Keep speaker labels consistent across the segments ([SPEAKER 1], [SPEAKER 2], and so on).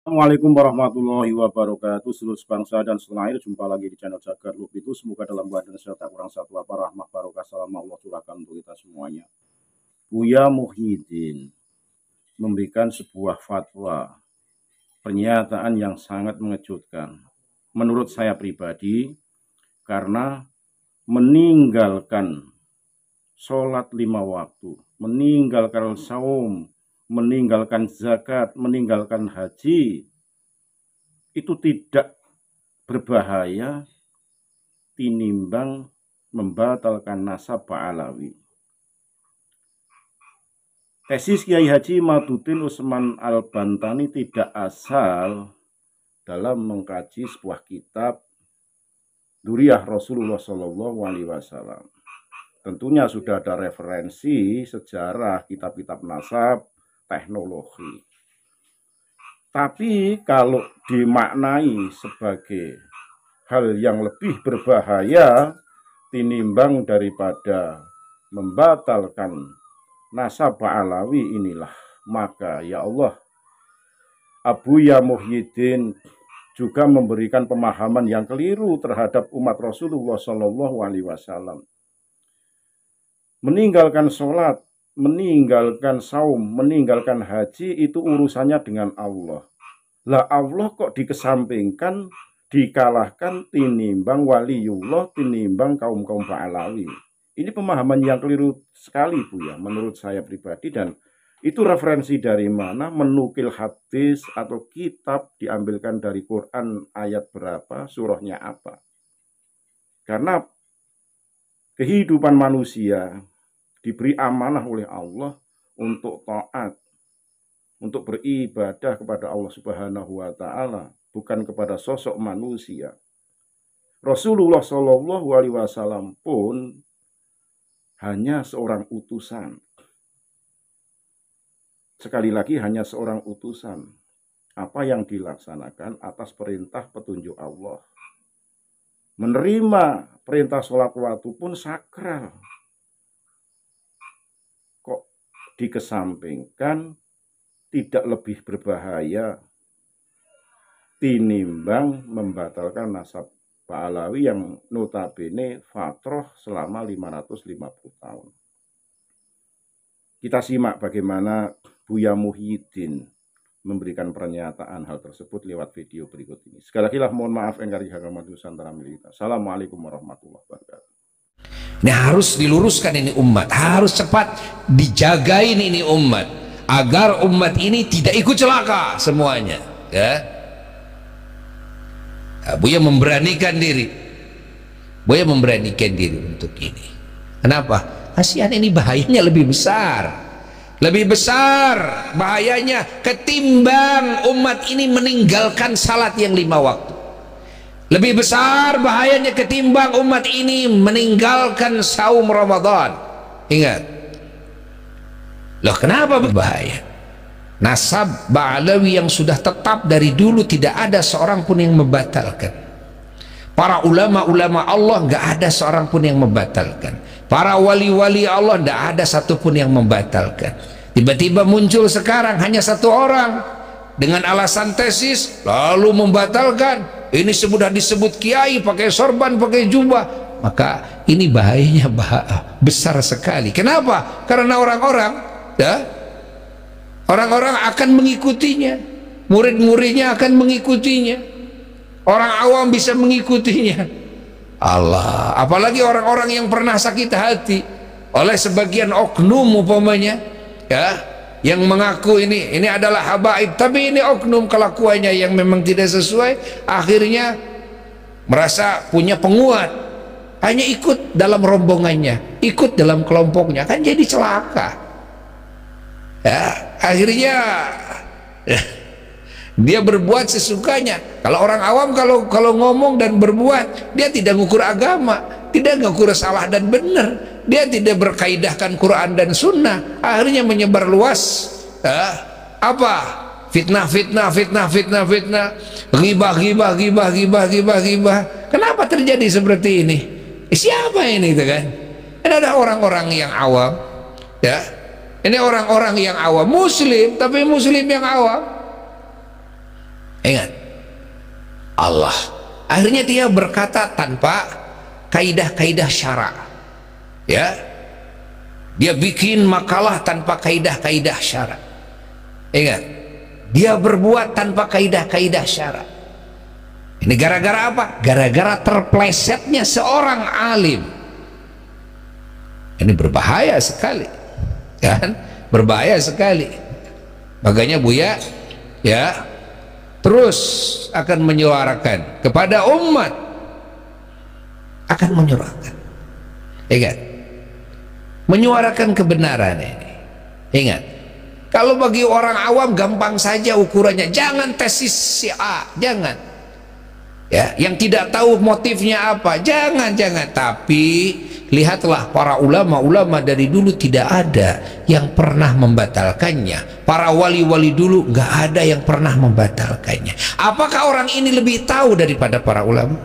[SPEAKER 1] Assalamualaikum warahmatullahi wabarakatuh. Seluruh bangsa dan setanah air, jumpa lagi di channel Jagat Lub itu. Semoga dalam badan sehat tak kurang satu apa, rahmah barokah salam Allah curahkan untuk kita semuanya. Buya Muhyiddin memberikan sebuah fatwa, pernyataan yang sangat mengejutkan menurut saya pribadi, karena meninggalkan sholat 5 waktu, meninggalkan saum, meninggalkan zakat, meninggalkan haji, itu tidak berbahaya tinimbang membatalkan nasab Ba'alawi. Tesis Kiai Haji Maduddin Utsman Al-Bantani tidak asal dalam mengkaji sebuah kitab Duriyah Rasulullah SAW. Tentunya sudah ada referensi sejarah, kitab-kitab nasab, teknologi. Tapi kalau dimaknai sebagai hal yang lebih berbahaya tinimbang daripada membatalkan nasab Ba'alawi inilah, maka ya Allah, Buya Muhyiddin juga memberikan pemahaman yang keliru terhadap umat Rasulullah SAW. Meninggalkan sholat, meninggalkan saum, meninggalkan haji itu urusannya dengan Allah. Lah Allah kok dikesampingkan, dikalahkan tinimbang waliullah, tinimbang kaum-kaum Ba'alawi. Ini pemahaman yang keliru sekali, Bu, ya, menurut saya pribadi. Dan itu referensi dari mana, menukil hadis atau kitab diambilkan dari Quran, ayat berapa, surahnya apa. Karena kehidupan manusia diberi amanah oleh Allah untuk taat, untuk beribadah kepada Allah Subhanahu wa Ta'ala, bukan kepada sosok manusia. Rasulullah SAW pun hanya seorang utusan. Sekali lagi, hanya seorang utusan. Apa yang dilaksanakan atas perintah petunjuk Allah. Menerima perintah sholat waktu pun sakral. Kok dikesampingkan, tidak lebih berbahaya tinimbang membatalkan nasab Ba'alawi yang notabene fatroh selama 550 tahun. Kita simak bagaimana Buya Muhyiddin memberikan pernyataan hal tersebut lewat video berikut ini. Sekali lagi mohon maaf engkari hagamat Nusantara milik kita. Assalamualaikum warahmatullahi wabarakatuh.
[SPEAKER 2] Ini harus diluruskan ini umat, harus cepat dijagain ini umat, agar umat ini tidak ikut celaka semuanya, ya. Buya memberanikan diri, Buya memberanikan diri untuk ini. Kenapa? Kasihan, ini bahayanya lebih besar. Lebih besar bahayanya ketimbang umat ini meninggalkan salat yang 5 waktu. Lebih besar bahayanya ketimbang umat ini meninggalkan saum Ramadan. Ingat. Loh, kenapa berbahaya? Nasab Ba'alawi yang sudah tetap dari dulu tidak ada seorang pun yang membatalkan. Para ulama-ulama Allah nggak ada seorang pun yang membatalkan. Para wali-wali Allah tidak ada satupun yang membatalkan. Tiba-tiba muncul sekarang hanya satu orang dengan alasan tesis lalu membatalkan. Ini sudah disebut kiai pakai sorban, pakai jubah. Maka ini bahayanya besar sekali. Kenapa? Karena orang-orang, ya, orang-orang akan mengikutinya, murid-muridnya akan mengikutinya, orang awam bisa mengikutinya. Allah, apalagi orang-orang yang pernah sakit hati oleh sebagian oknum umpamanya, ya, yang mengaku ini adalah habaib, tapi ini oknum kelakuannya yang memang tidak sesuai, akhirnya merasa punya penguat, hanya ikut dalam rombongannya, ikut dalam kelompoknya, kan jadi celaka, ya. Akhirnya dia berbuat sesukanya. Kalau orang awam kalau ngomong dan berbuat, dia tidak ngukur agama, tidak ngukur salah dan benar, dia tidak berkaidahkan Quran dan Sunnah, akhirnya menyebar luas apa? Fitnah, ghibah. Kenapa terjadi seperti ini? Siapa ini, itu kan? Ini ada orang-orang yang awam, ya. Ini orang-orang yang awam, muslim, tapi muslim yang awam. Ingat, Allah. Akhirnya dia berkata tanpa kaidah-kaidah syara. Ya, dia bikin makalah tanpa kaidah-kaidah syara. Ingat, dia berbuat tanpa kaidah-kaidah syara. Ini gara-gara apa? Gara-gara terplesetnya seorang alim. Ini berbahaya sekali, kan? Berbahaya sekali. Makanya Buya ya terus akan menyuarakan kepada umat, akan menyuarakan. Ingat, menyuarakan kebenaran ini. Ingat, kalau bagi orang awam gampang saja ukurannya. Jangan tesis si A, jangan. Ya, yang tidak tahu motifnya apa, jangan. Tapi lihatlah para ulama dari dulu tidak ada yang pernah membatalkannya. Para wali-wali dulu nggak ada yang pernah membatalkannya. Apakah orang ini lebih tahu daripada para ulama?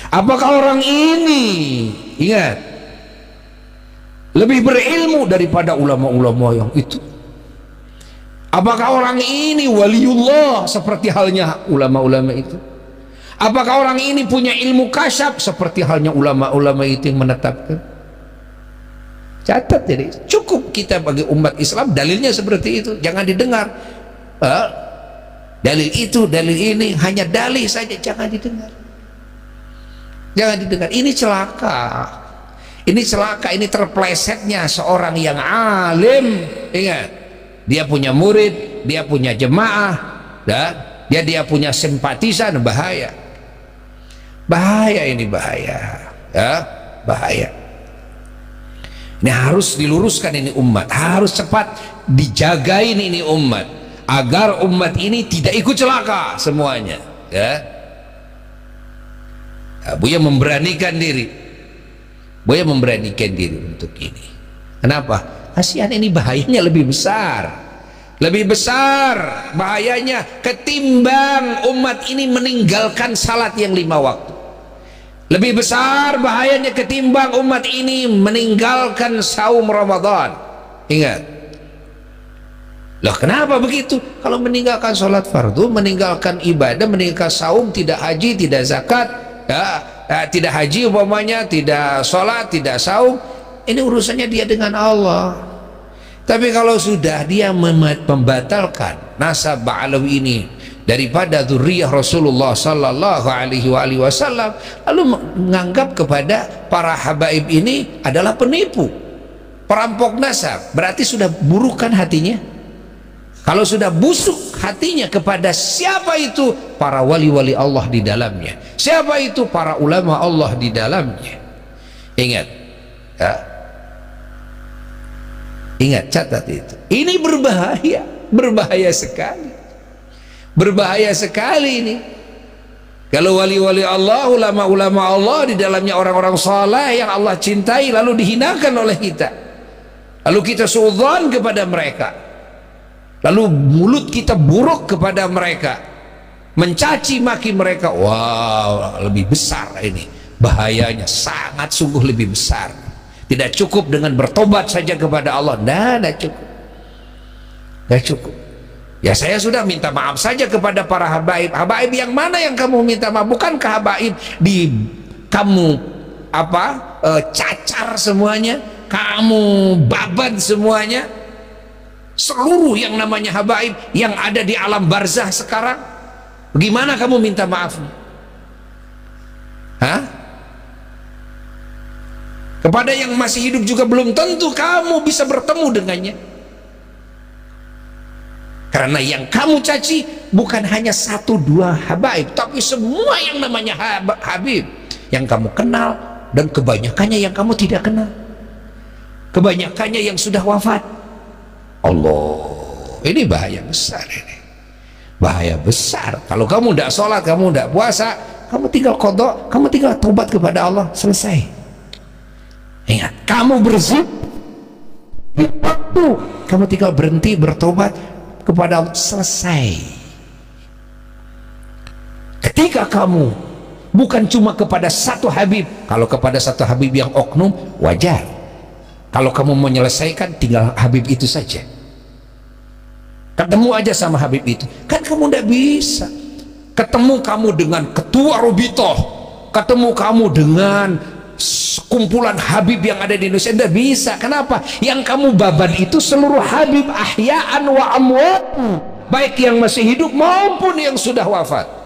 [SPEAKER 2] Apakah orang ini, ingat, lebih berilmu daripada ulama-ulama yang itu? Apakah orang ini waliullah seperti halnya ulama-ulama itu? Apakah orang ini punya ilmu kasyaf seperti halnya ulama-ulama itu yang menetapkan? Catat, jadi cukup kita bagi umat Islam dalilnya seperti itu, jangan didengar. Dalil itu, dalil ini, hanya dalil saja, jangan didengar. Jangan didengar. Ini celaka. Ini celaka, ini terplesetnya seorang yang alim. Ingat, dia punya murid, dia punya jemaah, dan dia punya simpatisan. Bahaya, bahaya, ini bahaya, ya, bahaya. Ini harus diluruskan, ini umat harus cepat dijagain ini umat, agar umat ini tidak ikut celaka semuanya. Ya, Buya memberanikan diri, Buya memberanikan diri untuk ini. Kenapa? Kasihan, ini bahayanya lebih besar, lebih besar bahayanya ketimbang umat ini meninggalkan salat yang 5 waktu. Lebih besar bahayanya ketimbang umat ini meninggalkan saum Ramadan. Ingat, loh kenapa begitu? Kalau meninggalkan sholat fardu, meninggalkan ibadah, meninggalkan saum, tidak haji, tidak zakat, tidak haji umpamanya, tidak sholat, tidak saum, ini urusannya dia dengan Allah. Tapi kalau sudah dia membatalkan nasab ba'alawi ini daripada dzurriyyah Rasulullah sallallahu alaihi wasallam, lalu menganggap kepada para habaib ini adalah penipu, perampok nasab, berarti sudah buruk kan hatinya. Kalau sudah busuk hatinya kepada siapa itu? Para wali-wali Allah di dalamnya. Siapa itu? Para ulama Allah di dalamnya. Ingat, ya. Ingat, catat itu. Ini berbahaya, berbahaya sekali, berbahaya sekali ini. Kalau wali-wali Allah, ulama-ulama Allah di dalamnya orang-orang saleh yang Allah cintai, lalu dihinakan oleh kita, lalu kita suudzon kepada mereka, lalu mulut kita buruk kepada mereka, mencaci maki mereka. Wow, lebih besar ini bahayanya, sangat sungguh lebih besar. Tidak cukup dengan bertobat saja kepada Allah. Tidak cukup, tidak cukup. Ya, saya sudah minta maaf saja kepada para habaib. Habaib yang mana yang kamu minta maaf? Bukankah habaib di kamu cacar semuanya, kamu babat semuanya, seluruh yang namanya habaib yang ada di alam barzah sekarang? Bagaimana kamu minta maaf? Hah? Kepada yang masih hidup juga belum tentu kamu bisa bertemu dengannya. Karena yang kamu caci bukan hanya 1-2 habaib, tapi semua yang namanya habib yang kamu kenal, dan kebanyakannya yang kamu tidak kenal, kebanyakannya yang sudah wafat. Allah, ini bahaya besar, ini bahaya besar. Kalau kamu tidak sholat, kamu tidak puasa, kamu tinggal qadha, kamu tinggal tobat kepada Allah, selesai. Ingat, kamu berzina di waktu, kamu tinggal berhenti bertobat kepada Allah, selesai. Ketika kamu bukan cuma kepada satu habib, kalau kepada satu habib yang oknum wajar, kalau kamu menyelesaikan tinggal habib itu saja. ketemu aja sama Habib itu. Kan kamu ndak bisa. Ketemu kamu dengan ketua Robitoh, ketemu kamu dengan kumpulan Habib yang ada di Indonesia, ndak bisa. Kenapa? Yang kamu baban itu seluruh Habib ahya'an wa amwat, baik yang masih hidup maupun yang sudah wafat.